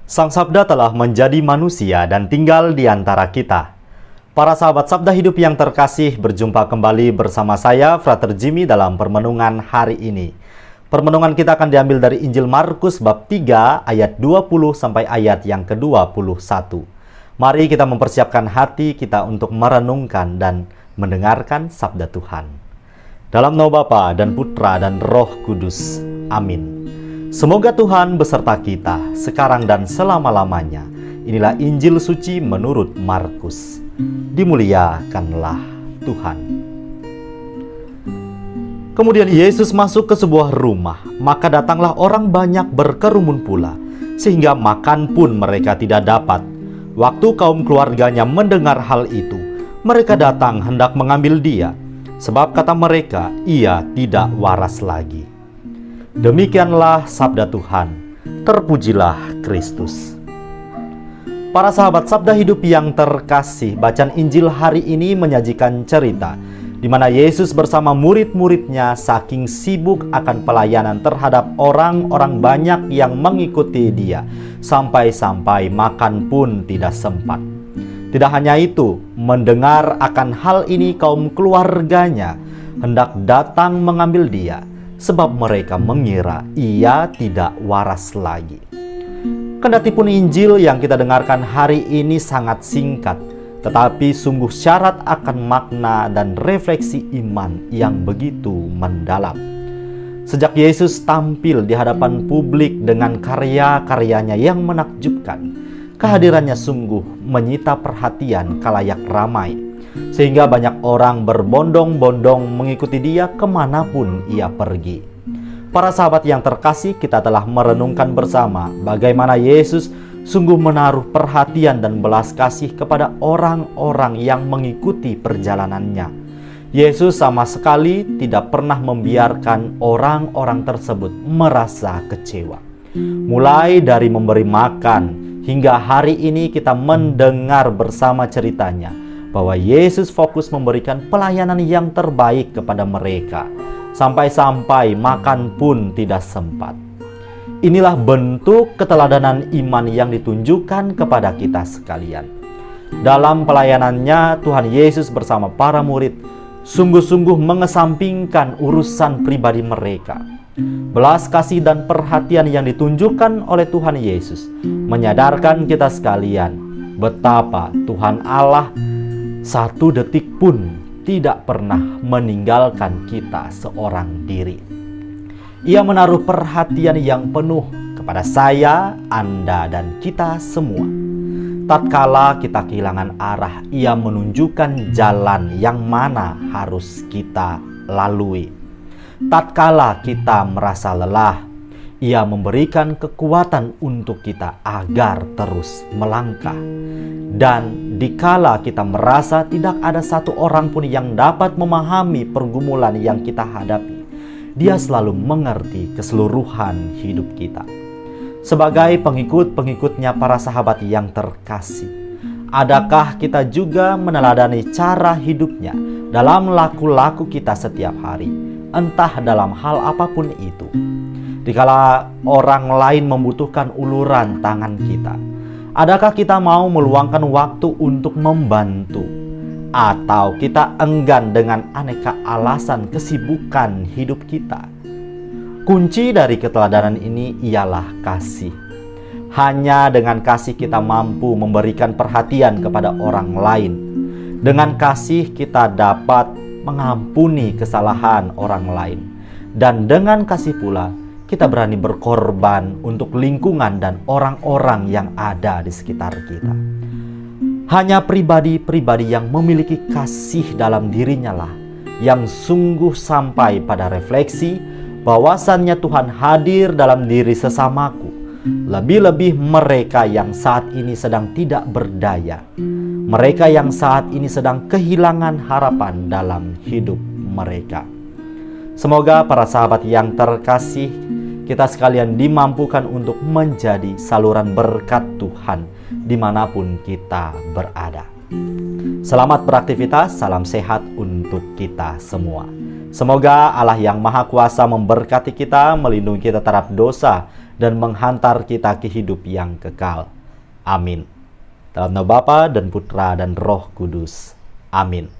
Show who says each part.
Speaker 1: Sang Sabda telah menjadi manusia dan tinggal di antara kita. Para sahabat Sabda Hidup yang terkasih, berjumpa kembali bersama saya, Frater Jimmy, dalam permenungan hari ini. Permenungan kita akan diambil dari Injil Markus bab 3 ayat 20 sampai ayat yang ke-21. Mari kita mempersiapkan hati kita untuk merenungkan dan mendengarkan sabda Tuhan. Dalam nama Bapa dan Putra dan Roh Kudus. Amin. Semoga Tuhan beserta kita sekarang dan selama-lamanya. Inilah Injil suci menurut Markus. Dimuliakanlah Tuhan. Kemudian Yesus masuk ke sebuah rumah, maka datanglah orang banyak berkerumun pula, sehingga makan pun mereka tidak dapat. Waktu kaum keluarganya mendengar hal itu, mereka datang hendak mengambil dia, sebab kata mereka, ia tidak waras lagi. Demikianlah sabda Tuhan. Terpujilah Kristus. Para sahabat Sabda Hidup yang terkasih, bacaan Injil hari ini menyajikan cerita di mana Yesus bersama murid-muridnya saking sibuk akan pelayanan terhadap orang-orang banyak yang mengikuti dia, sampai-sampai makan pun tidak sempat. Tidak hanya itu, mendengar akan hal ini kaum keluarganya hendak datang mengambil dia, sebab mereka mengira ia tidak waras lagi. Kendatipun Injil yang kita dengarkan hari ini sangat singkat, tetapi sungguh syarat akan makna dan refleksi iman yang begitu mendalam. Sejak Yesus tampil di hadapan publik dengan karya-karyanya yang menakjubkan, kehadirannya sungguh menyita perhatian khalayak ramai, sehingga banyak orang berbondong-bondong mengikuti dia kemanapun ia pergi. Para sahabat yang terkasih, kita telah merenungkan bersama bagaimana Yesus sungguh menaruh perhatian dan belas kasih kepada orang-orang yang mengikuti perjalanannya. Yesus sama sekali tidak pernah membiarkan orang-orang tersebut merasa kecewa. Mulai dari memberi makan, hingga hari ini kita mendengar bersama ceritanya bahwa Yesus fokus memberikan pelayanan yang terbaik kepada mereka, sampai-sampai makan pun tidak sempat. Inilah bentuk keteladanan iman yang ditunjukkan kepada kita sekalian. Dalam pelayanannya, Tuhan Yesus bersama para murid sungguh-sungguh mengesampingkan urusan pribadi mereka. Belas kasih dan perhatian yang ditunjukkan oleh Tuhan Yesus menyadarkan kita sekalian betapa Tuhan Allah satu detik pun tidak pernah meninggalkan kita seorang diri. Ia menaruh perhatian yang penuh kepada saya, Anda, dan kita semua. Tatkala kita kehilangan arah, ia menunjukkan jalan yang mana harus kita lalui. Tatkala kita merasa lelah, ia memberikan kekuatan untuk kita agar terus melangkah. Dan dikala kita merasa tidak ada satu orang pun yang dapat memahami pergumulan yang kita hadapi, dia selalu mengerti keseluruhan hidup kita. Sebagai pengikut-pengikutnya para sahabat yang terkasih, adakah kita juga meneladani cara hidupnya dalam laku-laku kita setiap hari, entah dalam hal apapun itu? Dikala orang lain membutuhkan uluran tangan kita, adakah kita mau meluangkan waktu untuk membantu? Atau kita enggan dengan aneka alasan kesibukan hidup kita? Kunci dari keteladanan ini ialah kasih. Hanya dengan kasih kita mampu memberikan perhatian kepada orang lain. Dengan kasih kita dapat mengampuni kesalahan orang lain. Dan dengan kasih pula kita berani berkorban untuk lingkungan dan orang-orang yang ada di sekitar kita. Hanya pribadi-pribadi yang memiliki kasih dalam dirinya lah yang sungguh sampai pada refleksi bahwasannya Tuhan hadir dalam diri sesamaku. Lebih-lebih mereka yang saat ini sedang tidak berdaya. Mereka yang saat ini sedang kehilangan harapan dalam hidup mereka. Semoga para sahabat yang terkasih, kita sekalian dimampukan untuk menjadi saluran berkat Tuhan dimanapun kita berada. Selamat beraktivitas, salam sehat untuk kita semua. Semoga Allah yang Maha Kuasa memberkati kita, melindungi kita terhadap dosa, dan menghantar kita ke hidup yang kekal. Amin. Dalam nama Bapa dan Putra dan Roh Kudus. Amin.